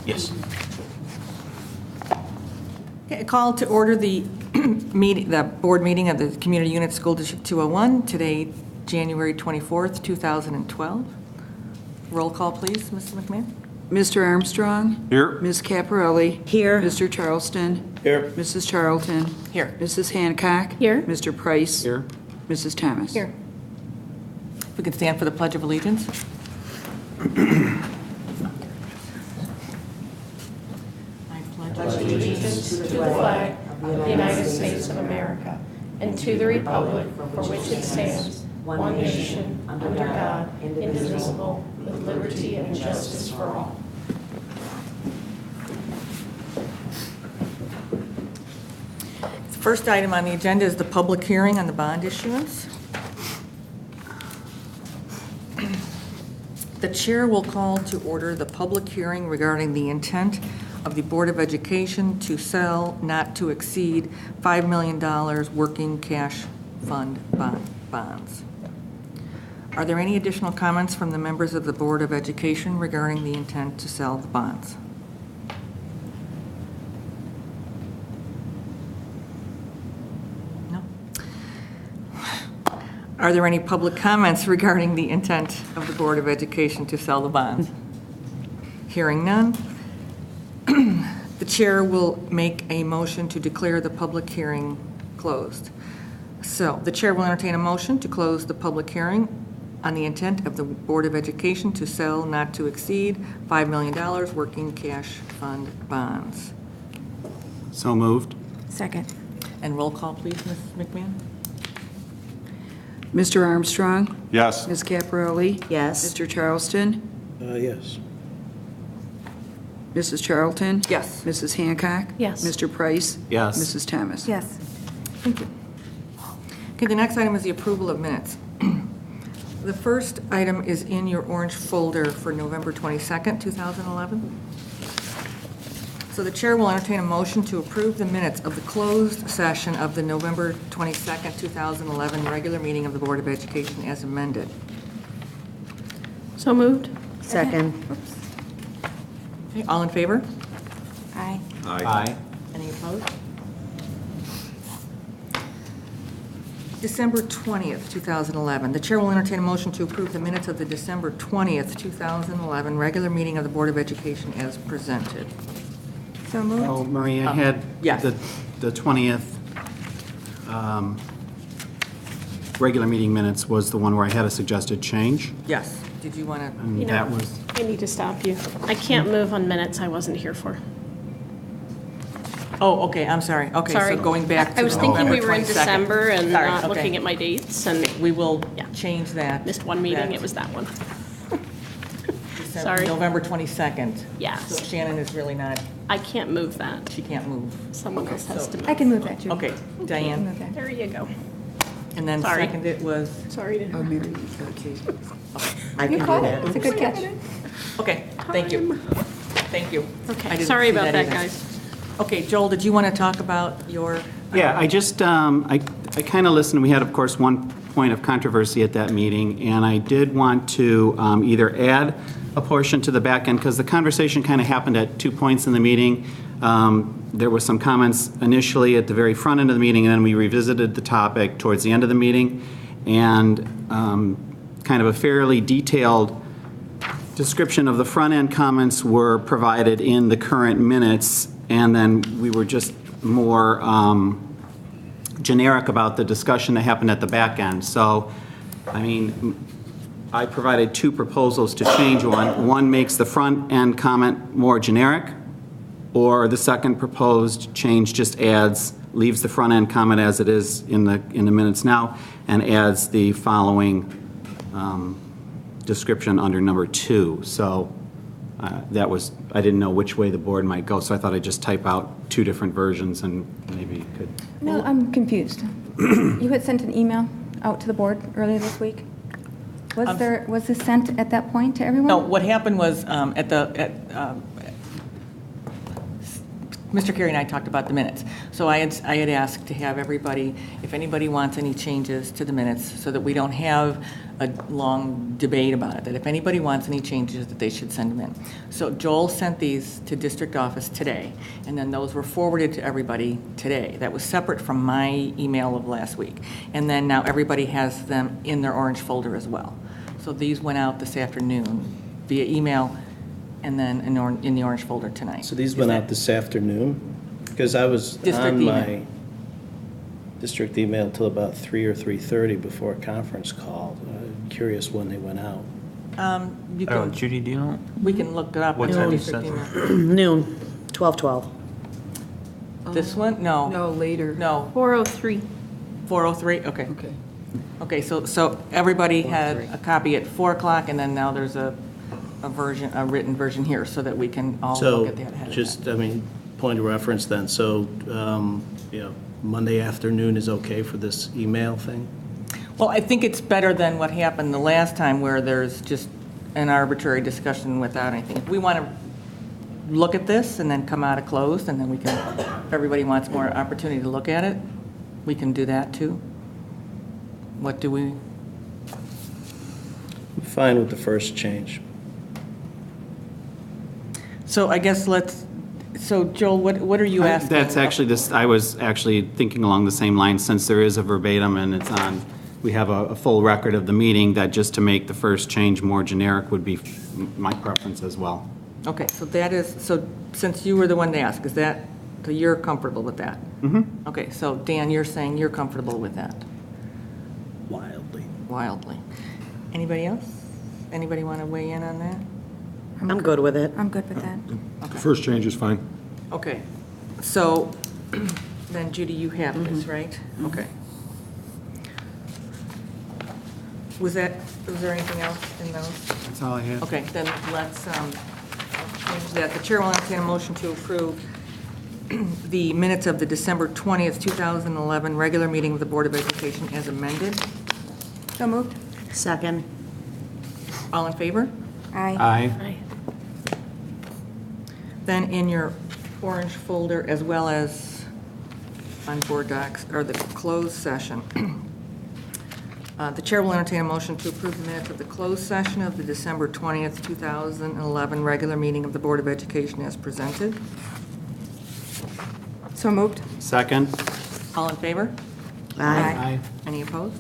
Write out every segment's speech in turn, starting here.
Yes. Okay, a call to order the the board meeting of the Community Unit School District 201, today, January 24th, 2012. Roll call, please, Mrs. McMahon. Mr. Armstrong? Here. Ms. Caparelli? Here. Mr. Charleston? Here. Mrs. Charlton? Here. Mrs. Hancock? Here. Mr. Price? Here. Mrs. Thomas? Here. If we could stand for the Pledge of Allegiance. I pledge allegiance to the flag of the United States of America and to the republic for which it stands, one nation, under God, indivisible, with liberty and justice for all. The first item on the agenda is the public hearing on the bond issuance. The chair will call to order the public hearing regarding the intent of the Board of Education to sell not to exceed $5 million working cash fund bonds. Are there any additional comments from the members of the Board of Education regarding the intent to sell the bonds? No? Are there any public comments regarding the intent of the Board of Education to sell the bonds? Hearing none, the chair will make a motion to declare the public hearing closed. So the chair will entertain a motion to close the public hearing on the intent of the Board of Education to sell not to exceed $5 million working cash fund bonds. So moved. Second. And roll call, please, Mrs. McMahon. Mr. Armstrong? Yes. Ms. Caparelli? Yes. Mr. Charleston? Yes. Mrs. Charlton? Yes. Mrs. Hancock? Yes. Mr. Price? Yes. Mrs. Thomas? Yes. Thank you. Okay, the next item is the approval of minutes. The first item is in your orange folder for November 22nd, 2011. So the chair will entertain a motion to approve the minutes of the closed session of the November 22nd, 2011 regular meeting of the Board of Education as amended. So moved? Second. Okay, all in favor? Aye. Aye. Any opposed? December 20th, 2011. The chair will entertain a motion to approve the minutes of the December 20th, 2011 regular meeting of the Board of Education as presented. So moved. Oh, Marie, I had yes. the 20th regular meeting minutes was the one where I had a suggested change. Yes. Did you want to? And You know, that was, I need to stop you. I can't move on minutes I wasn't here for. Oh, okay, I'm sorry. Okay, Sorry. so going back to I was thinking November we were in 22nd. December and Sorry, not okay. looking at my dates, and We will Yeah. change that. missed one meeting, That it was that one. December- sorry. November 22nd. Yes. So Shannon is really not, I can't move that. she can't move. Someone else has to I move. can move that, too. Okay, I can Diane. move that. There you go. And then Sorry. second it was, Sorry to. Oh, Mary, okay. You caught it. It's a good catch. okay, thank you. Thank you. I Okay, didn't sorry see about that, either. guys. Okay, Joel, did you want to talk about your? yeah, I just, I kind of listened. We had, of course, one point of controversy at that meeting, and I did want to either add a portion to the back end, because the conversation kind of happened at 2 points in the meeting. There were some comments initially at the very front end of the meeting, and then we revisited the topic towards the end of the meeting, and kind of a fairly detailed description of the front-end comments were provided in the current minutes, and then we were just more generic about the discussion that happened at the back end. So, I mean, I provided two proposals to change one. One makes the front-end comment more generic, or the second proposed change just adds, leaves the front-end comment as it is in the minutes now, and adds the following description under number 2. So that was, I didn't know which way the board might go, so I thought I'd just type out 2 different versions and maybe you could. No, I'm confused. You had sent an email out to the board earlier this week. Was this sent at that point to everyone? No, what happened was, Mr. Carey and I talked about the minutes. So I had asked to have everybody, if anybody wants any changes to the minutes, so that we don't have a long debate about it, that if anybody wants any changes, that they should send them in. So Joel sent these to district office today, and then those were forwarded to everybody today. That was separate from my email of last week. And then now everybody has them in their orange folder as well. So these went out this afternoon via email and then in the orange folder tonight. So these Is went that- out this afternoon? Because I was District on email. my district email till about 3 or 3:30 before a conference call. Curious when they went out. You Oh, can, Judy, do you know? we can look it up. What in the time you district sent email. Noon, 12:12. This one? No. No, later. No. 403. 4:03? Okay. Okay. Okay, so everybody had a copy at 4 o'clock, and then now there's a written version here, so that we can all look So at that ahead of just, time. I mean, point of reference then, so, Monday afternoon is okay for this email thing? Well, I think it's better than what happened the last time, where there's just an arbitrary discussion without anything. If we want to look at this and then come out of closed, and then we can, if everybody wants more opportunity to look at it, we can do that too. What do we, I'm fine with the first change. so I guess so Joel, what are you asking? That's actually this, I was actually thinking along the same lines, since there is a verbatim and it's on, we have a full record of the meeting, that just to make the first change more generic would be my preference as well. Okay, so that is, so since you were the one to ask, is that, so you're comfortable with that? Mm-hmm. Okay, so Dan, you're saying you're comfortable with that? Wildly. Wildly. Anybody else? Anybody want to weigh in on that? I'm good with it. I'm good with that. The first change is fine. Okay, so then Judy, you have this, right? Okay. Was there anything else in those? That's all I have. Okay, then let's change that. The chair will entertain a motion to approve the minutes of the December 20th, 2011 regular meeting of the Board of Education as amended. So moved? Second. All in favor? Aye. Aye. Then in your orange folder, as well as on board docs, are the closed session. The chair will entertain a motion to approve the minutes of the closed session of the December 20th, 2011 regular meeting of the Board of Education as presented. So moved? Second? All in favor? Aye. Any opposed?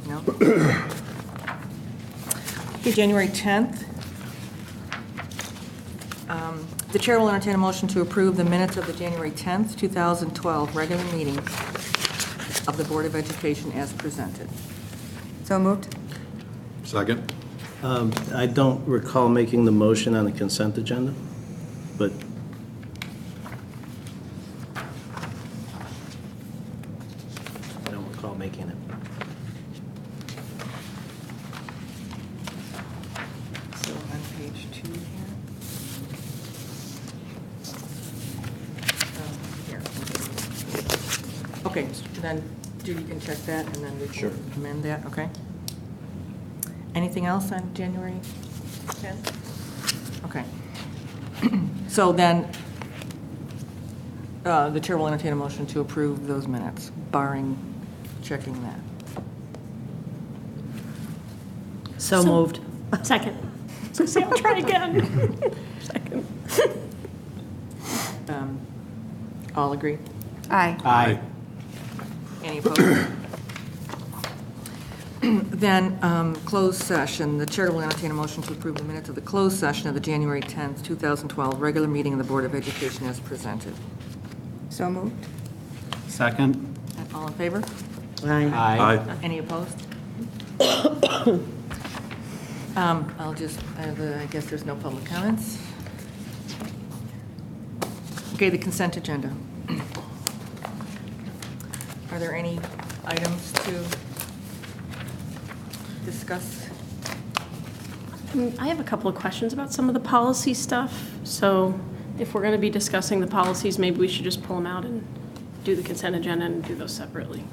No? Okay, January 10th. The chair will entertain a motion to approve the minutes of the January 10th, 2012 regular meeting of the Board of Education as presented. So moved? Second? I don't recall making the motion on the consent agenda, but I don't recall making it. So on page 2 here. Here. Okay, then Judy can check that, and then we can amend that, okay? Anything else on January 10th? Okay. So then, the chair will entertain a motion to approve those minutes, barring checking that. So moved. Second. So say I'll try again. Second. All agree? Aye. Aye. Any opposed? Then, closed session, the chair will entertain a motion to approve the minutes of the closed session of the January 10th, 2012 regular meeting of the Board of Education as presented. So moved? Second? And all in favor? Aye. Aye. Any opposed? I'll just, I guess there's no public comments. Okay, the consent agenda. Are there any items to discuss? I have a couple of questions about some of the policy stuff. So if we're going to be discussing the policies, maybe we should just pull them out and do the consent agenda and do those separately.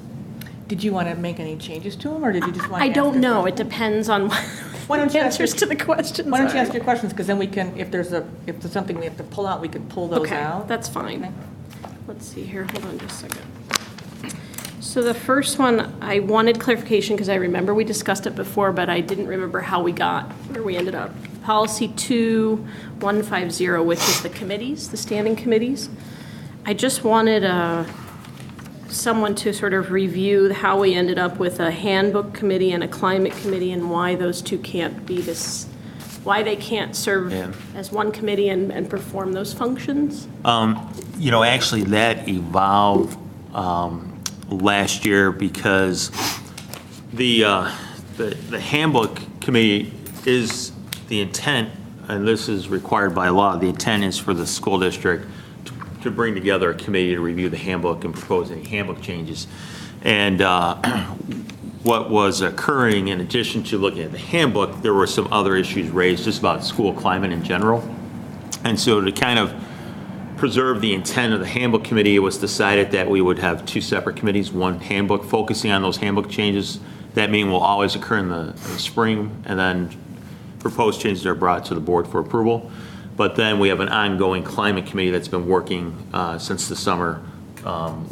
Did you want to make any changes to them, or did you just want to I ask don't your know. It questions? depends on Why what don't the you ask answers your- to the questions Why don't you are. ask your questions, because then we can, if there's something we have to pull out, we can pull those Okay, out. that's fine. Okay. Let's see here. Hold on just a second. So the first one, I wanted clarification because I remember we discussed it before, but I didn't remember how we got where we ended up. Policy 2150, which is the committees, the standing committees. I just wanted someone to sort of review how we ended up with a handbook committee and a climate committee and why those two can't be this, why they can't serve as one committee and perform those functions. Actually, that evolved last year because the handbook committee is the intent, and this is required by law, the intent is for the school district to bring together a committee to review the handbook and propose any handbook changes. And what was occurring, in addition to looking at the handbook, there were some other issues raised just about school climate in general. And so to kind of preserve the intent of the handbook committee, it was decided that we would have two separate committees, one handbook focusing on those handbook changes. That meeting will always occur in the spring, and then proposed changes are brought to the board for approval. But then we have an ongoing climate committee that's been working since the summer,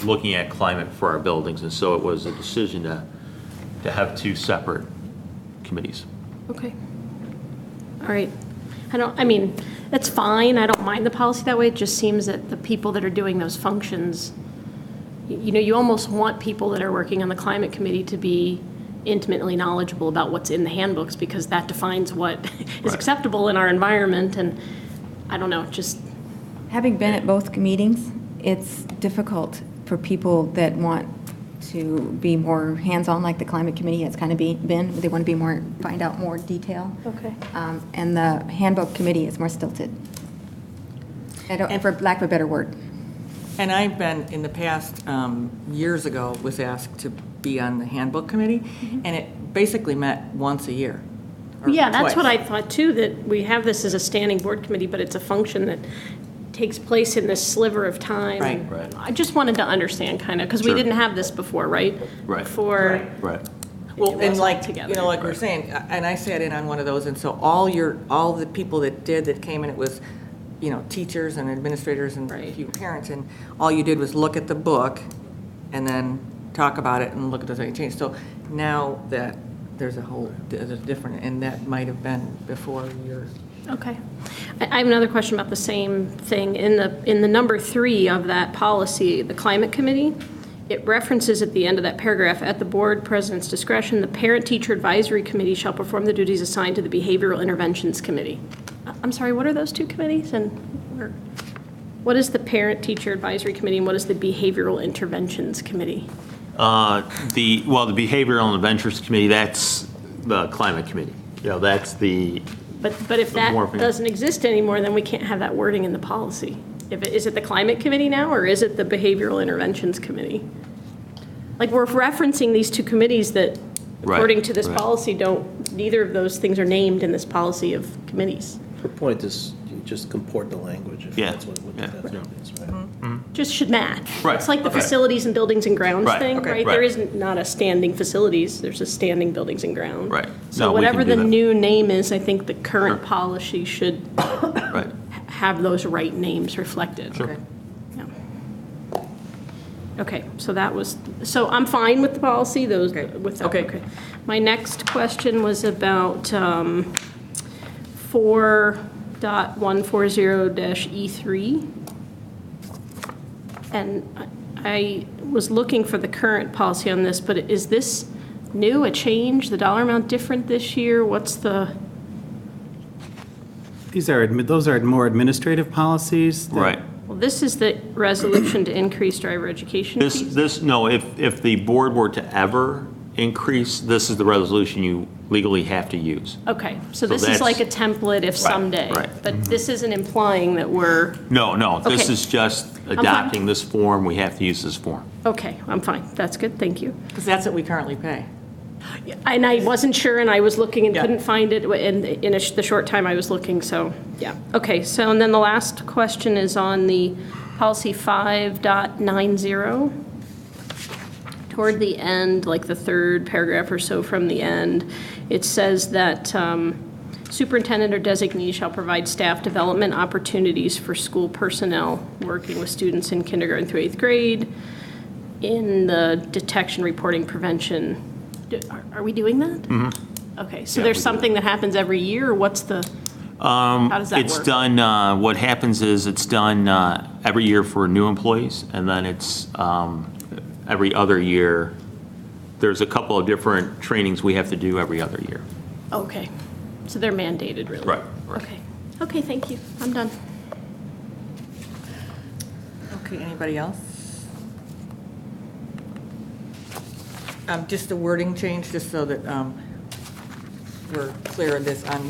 looking at climate for our buildings. And so it was a decision to have two separate committees. Okay. All right. That's fine. I don't mind the policy that way. It just seems that the people that are doing those functions, you almost want people that are working on the climate committee to be intimately knowledgeable about what's in the handbooks because that defines what is acceptable in our environment. And I don't know, just. Having been at both meetings, it's difficult for people that want to be more hands-on, like the climate committee has kind of been. They want to be more, find out more detail. Okay. And the handbook committee is more stilted. For lack of a better word. And I've been, in the past, years ago, was asked to be on the handbook committee, and it basically met once a year. or Yeah, that's twice. what I thought too, that we have this as a standing board committee, but it's a function that takes place in this sliver of time. Right. Right. I just wanted to understand kind of, because we Sure. didn't have this before, right? Right. Before. Right. Well, It and wasn't like, together. like we we're saying, and I sat in on one of those, and so all the people that came in, it was, teachers and administrators and a Right. few parents, and all you did was look at the book and then talk about it and look at those any changes. So now that there's a different, and that might have been before your. Okay. I have another question about the same thing. In the number 3 of that policy, the climate committee, it references at the end of that paragraph, at the board president's discretion, the parent-teacher advisory committee shall perform the duties assigned to the behavioral interventions committee. I'm sorry, what are those two committees? And what is the parent-teacher advisory committee and what is the behavioral interventions committee? The Behavioral Interventions Committee, that's the Climate Committee. That's the. But if that Morphing. doesn't exist anymore, then we can't have that wording in the policy. Is it the climate committee now, or is it the behavioral interventions committee? Like, we're referencing these two committees that, Right, according to this right. policy, neither of those things are named in this policy of committees. Her point is, you just comport the language, if Yeah, that's what yeah. that's what it is, right? Just should match. Right, It's like the okay. facilities and buildings and grounds Right, thing, okay, right? right. There isn't not a standing facilities, there's a standing buildings and ground. Right. So No, we can whatever do the that. new name is, I think the current policy should Right. have those right names reflected. Sure. Yeah. Okay, so I'm fine with the policy, with that, Okay. okay. My next question was about 4.140-E3. And I was looking for the current policy on this, but is this new, a change, the dollar amount different this year? What's the, Those are more administrative policies. that- Right. well, this is the resolution to increase driver education fees. No, if the board were to ever increase, this is the resolution you legally have to use. Okay, so So this is like a that's- template if someday. right. But this isn't implying that we're, No, this Okay. is just fine. adopting this form, we have to use this form. okay, I'm fine, that's good, thank you. Because that's what we currently pay. And I wasn't sure, and I was looking and Yeah. couldn't find it in the short time I was looking, so, yeah. Okay, so, and then the last question is on the policy 5.90. Toward the end, like the third paragraph or so from the end, it says that superintendent or designee shall provide staff development opportunities for school personnel working with students in kindergarten through 8th grade. in the detection, reporting, prevention, are we doing that? Mm-hmm. Okay, so there's something that happens every year, or what's the, how does that work? It's done, what happens is it's done every year for new employees, and then it's every other year. There's a couple of different trainings we have to do every other year. Okay, so they're mandated, really? Right. Okay, okay, thank you, I'm done. Okay, anybody else? Just the wording change, just so that we're clear on this, on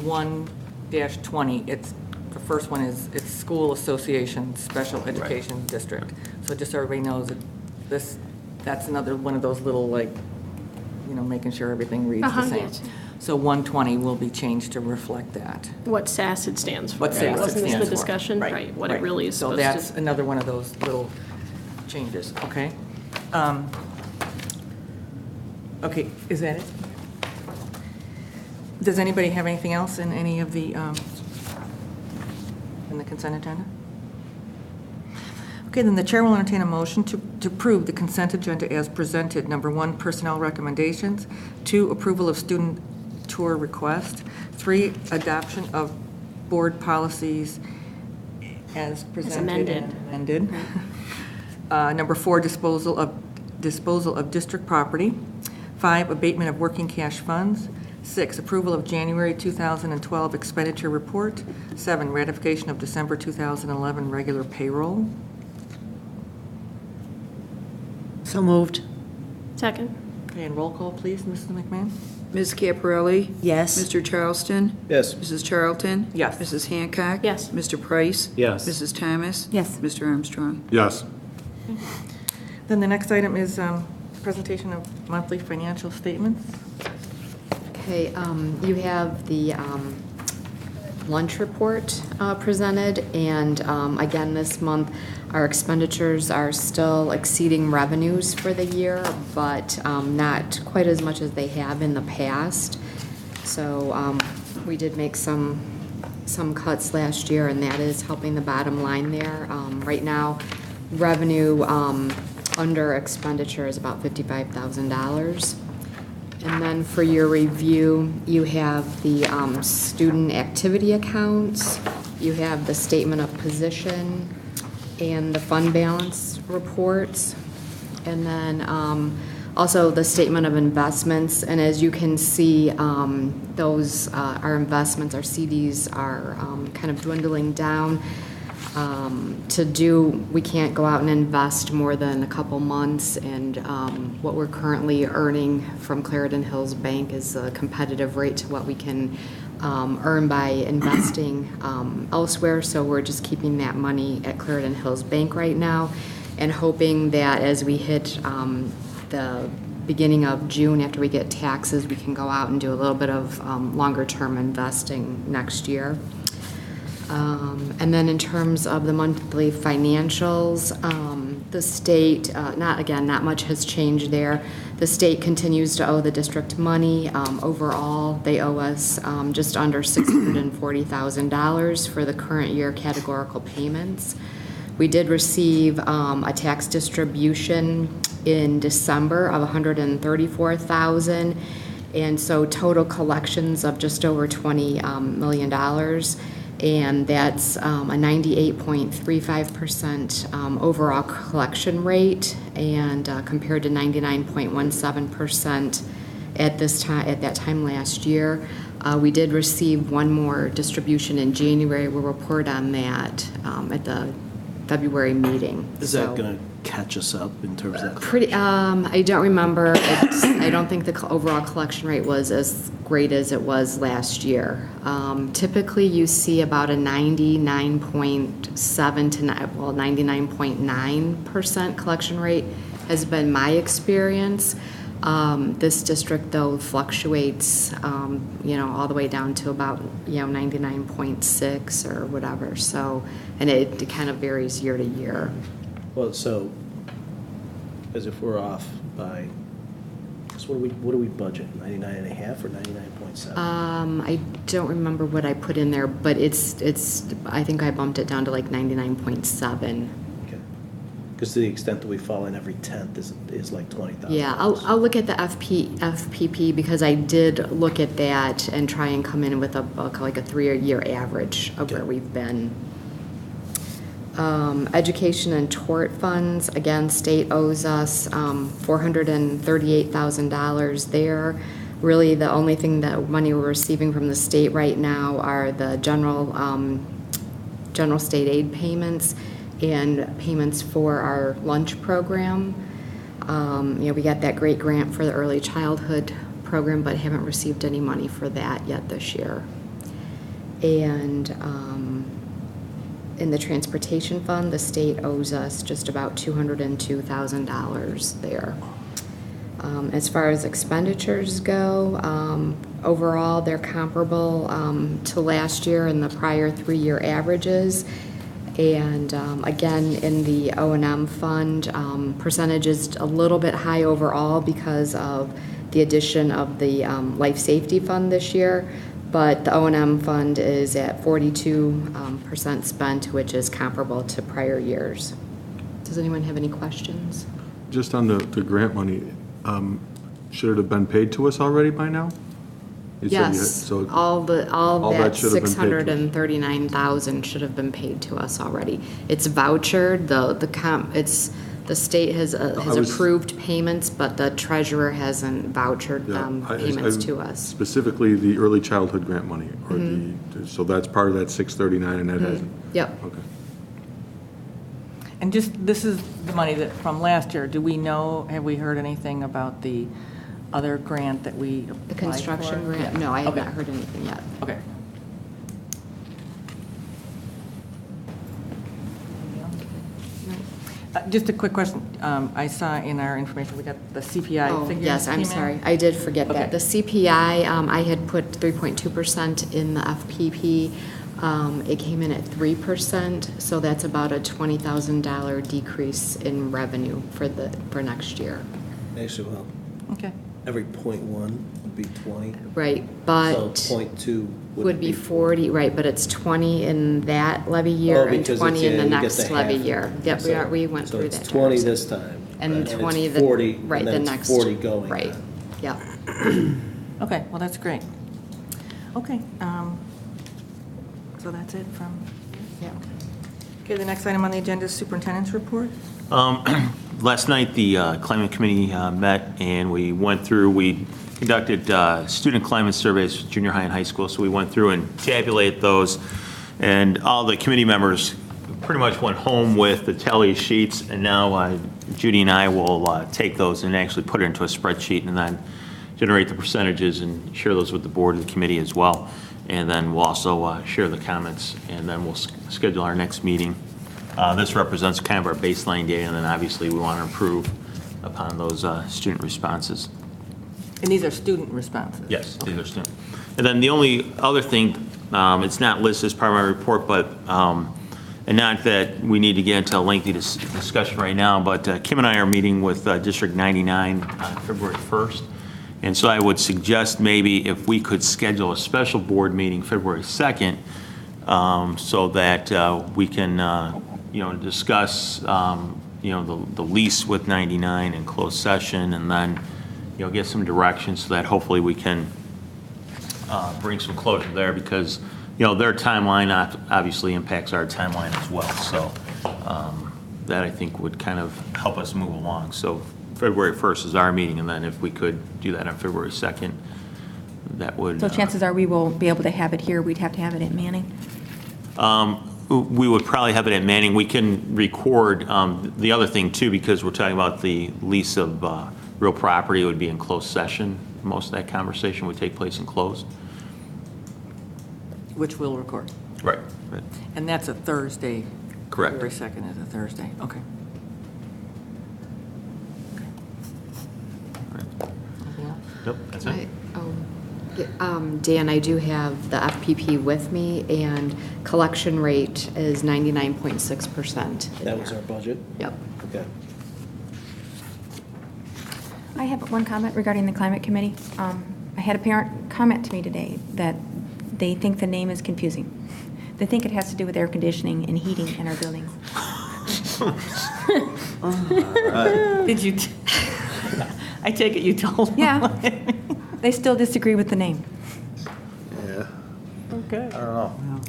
1-20, it's, the first one is, it's School Association Special Education District. So just so everybody knows that this, that's another one of those little, like, you know, making sure everything reads the same. Yes. So 120 will be changed to reflect that. What SACID stands for. What SACID Wasn't this stands the for. discussion? Right, what it really is So supposed to. that's another one of those little changes, okay? Okay, is that it? Does anybody have anything else in any of the, in the consent agenda? Okay, then the chair will entertain a motion to approve the consent agenda as presented. Number 1, personnel recommendations. 2, approval of student tour request. 3, adoption of board policies as presented. amended. and amended. Number 4, disposal of district property. 5, abatement of working cash funds. 6, approval of January 2012 expenditure report. 7, ratification of December 2011 regular payroll. So moved. Second? Okay, and roll call, please, Mrs. McMahon? Ms. Caparelli? Yes. Mr. Charleston? Yes. Mrs. Charlton? Yes. Mrs. Hancock? Yes. Mr. Price? Yes. Mrs. Thomas? Yes. Mr. Armstrong? Yes. Then the next item is presentation of monthly financial statements. Okay, you have the lunch report presented, and again, this month, our expenditures are still exceeding revenues for the year, but not quite as much as they have in the past. So we did make some cuts last year, and that is helping the bottom line there. Right now, revenue under expenditure is about $55,000. And then for your review, you have the student activity accounts, you have the statement of position, and the fund balance reports, and then also the statement of investments. And as you can see, those our investments, our CDs are kind of dwindling down. We can't go out and invest more than a couple months, and what we're currently earning from Clarendon Hills Bank is a competitive rate to what we can earn by investing elsewhere. So we're just keeping that money at Clarendon Hills Bank right now, and hoping that as we hit the beginning of June, after we get taxes, we can go out and do a little bit of longer-term investing next year. And then in terms of the monthly financials, the state, not much has changed there. The state continues to owe the district money. Overall, they owe us just under $640,000 for the current year categorical payments. We did receive a tax distribution in December of $134,000, and so total collections of just over $20 million. And that's a 98.35% overall collection rate, and compared to 99.17% at that time last year. We did receive one more distribution in January. We'll report on that at the February meeting. Is that going to catch us up in terms of that? Pretty, I don't remember. I don't think the overall collection rate was as great as it was last year. Typically, you see about a 99.7 to 99.9% collection rate has been my experience. This district, though, fluctuates, all the way down to about, 99.6 or whatever. So, and it kind of varies year to year. Well, so, as if we're off by, so what do we budget, 99.5 or 99.7? I don't remember what I put in there, but it's, I think I bumped it down to like 99.7. Okay. Because to the extent that we fall in every 10th is like $20,000. Yeah, I'll look at the FPP because I did look at that and try and come in with like a 3-year average of where we've been. Education and tort funds, again, state owes us $438,000 there. Really, the only thing that money we're receiving from the state right now are the general state aid payments and payments for our lunch program. We got that great grant for the early childhood program, but haven't received any money for that yet this year. And in the transportation fund, the state owes us just about $202,000 there. As far as expenditures go, overall, they're comparable to last year and the prior 3-year averages. And again, in the O&M fund, percentage is a little bit high overall because of the addition of the life safety fund this year. But the O&M fund is at 42% spent, which is comparable to prior years. Does anyone have any questions? Just on the grant money, should it have been paid to us already by now? You said you had- Yes, so all that that should have been paid to us. 639,000 should have been paid to us already. It's vouchered, the state has approved payments, but the treasurer hasn't vouchered Yeah, payments to us. Specifically, the early childhood grant money, or so that's part of that 639, and that hasn't? Yep. Okay. And just, this is the money that, from last year, do we know, have we heard anything about the other grant that we applied for? The construction grant? Yeah. No, I have Okay. not heard anything yet. Okay. Just a quick question. I saw in our information, we got the CPI Oh, figures. yes, I'm came in. sorry. I did forget Okay. that. The CPI, I had put 3.2% in the FPP. It came in at 3%, so that's about a $20,000 decrease in revenue for next year. Actually, well, Okay. every .1 would be 20. Right, So but .2 would be 40, right, but it's 20 in that levy year and because 20 in it's- the you get next the levy half. year. Yep, So- we went through that. So it's 20 Jackson. this time. And it's 20 the. 40, right, and the then it's next. 40 going. Right, then. yep. Okay, well, that's great. Okay, so that's it from, Yeah. okay, the next item on the agenda is superintendent's report. Last night, the climate committee met, and we conducted student climate surveys for junior high and high school, so we went through and tabulated those, and all the committee members pretty much went home with the tally sheets, and now Judy and I will take those and actually put it into a spreadsheet, and then generate the percentages and share those with the board and the committee as well. And then we'll also share the comments, and then we'll schedule our next meeting. This represents kind of our baseline data, and then obviously we want to improve upon those student responses. And these are student responses? Yes, these are student. And then the only other thing, it's not listed as part of my report, but, and not that we need to get into a lengthy discussion right now, but Kim and I are meeting with District 99 on February 1st. And so I would suggest maybe if we could schedule a special board meeting February 2nd, so that we can, discuss, the lease with 99 in closed session, and then, get some direction so that hopefully we can bring some closure there, because, their timeline obviously impacts our timeline as well. So that, I think, would kind of help us move along. So February 1st is our meeting, and then if we could do that on February 2nd, that would. So chances are we will be able to have it here. We'd have to have it at Manning. We would probably have it at Manning. We can record, the other thing too, because we're talking about the lease of real property, it would be in closed session. Most of that conversation would take place in closed. Which we'll record. Right. And that's a Thursday? Correct. February 2nd is a Thursday, okay. Anything else? Nope, that's it. Dan, I do have the FPP with me, and collection rate is 99.6%. That was our budget? Yep. Okay. I have one comment regarding the climate committee. I had a parent comment to me today that they think the name is confusing. They think it has to do with air conditioning and heating in our buildings. Did you, I take it you told them? Yeah. They still disagree with the name. Yeah. Okay. I don't know.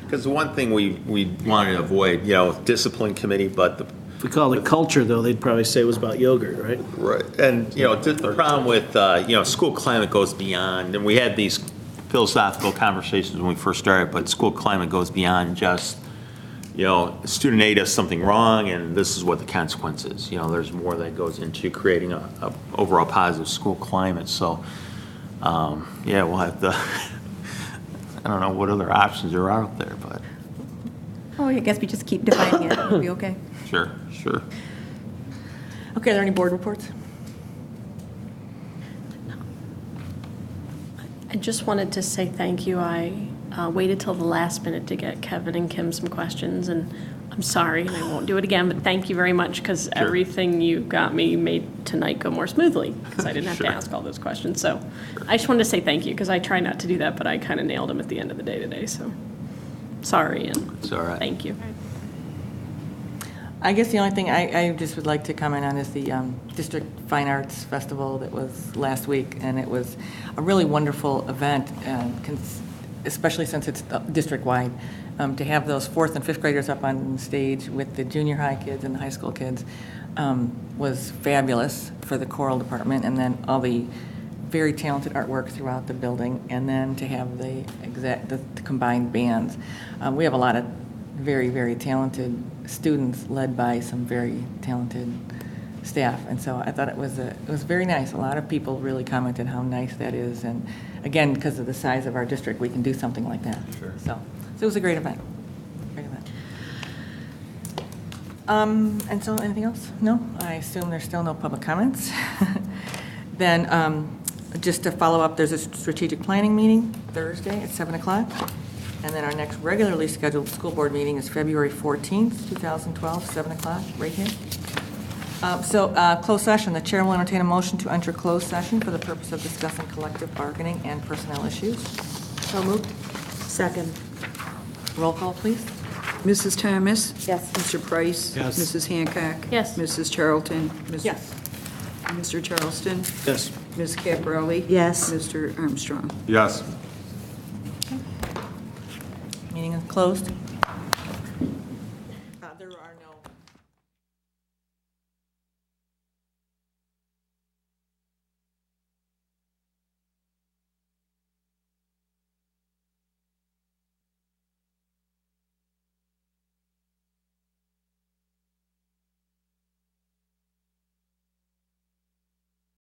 Because the one thing we wanted to avoid, discipline committee, but the If we called it culture, though, they'd probably say it was about yogurt, right? Right, and, the problem with, school climate goes beyond, and we had these philosophical conversations when we first started, but school climate goes beyond just, student A does something wrong, and this is what the consequence is. There's more that goes into creating a overall positive school climate, so, we'll have to, I don't know what other options are out there, but. Oh, I guess we just keep defining it. It'll be okay. Sure. Okay, are there any board reports? I just wanted to say thank you. I waited till the last minute to get Kevin and Kim some questions, and I'm sorry, and I won't do it again, but thank you very much, because everything you got me made tonight go more smoothly, because I didn't have to ask all those questions. So I just wanted to say thank you, because I try not to do that, but I kind of nailed them at the end of the day today, so sorry, and It's all right. thank you. I guess the only thing I just would like to comment on is the District Fine Arts Festival that was last week, and it was a really wonderful event, especially since it's district-wide. To have those 4th and 5th graders up on stage with the junior high kids and the high school kids was fabulous for the choral department, and then all the very talented artwork throughout the building, and then to have the combined bands. We have a lot of very, very talented students led by some very talented staff, and so I thought it was very nice. A lot of people really commented how nice that is, and again, because of the size of our district, we can do something like that. Sure. So it was a great event. Great event. And so, anything else? No? I assume there's still no public comments. Then, just to follow up, there's a strategic planning meeting Thursday at 7 o'clock. And then our next regularly scheduled school board meeting is February 14th, 2012, 7 o'clock, right here. Closed session, the chair will entertain a motion to enter closed session for the purpose of discussing collective bargaining and personnel issues. So moved. Second. Roll call, please. Mrs. Thomas? Yes. Mr. Price? Yes. Mrs. Hancock? Yes. Mrs. Charlton? Yes. Mr. Charleston? Yes. Ms. Caprelli? Yes. Mr. Armstrong? Yes. Meeting is closed.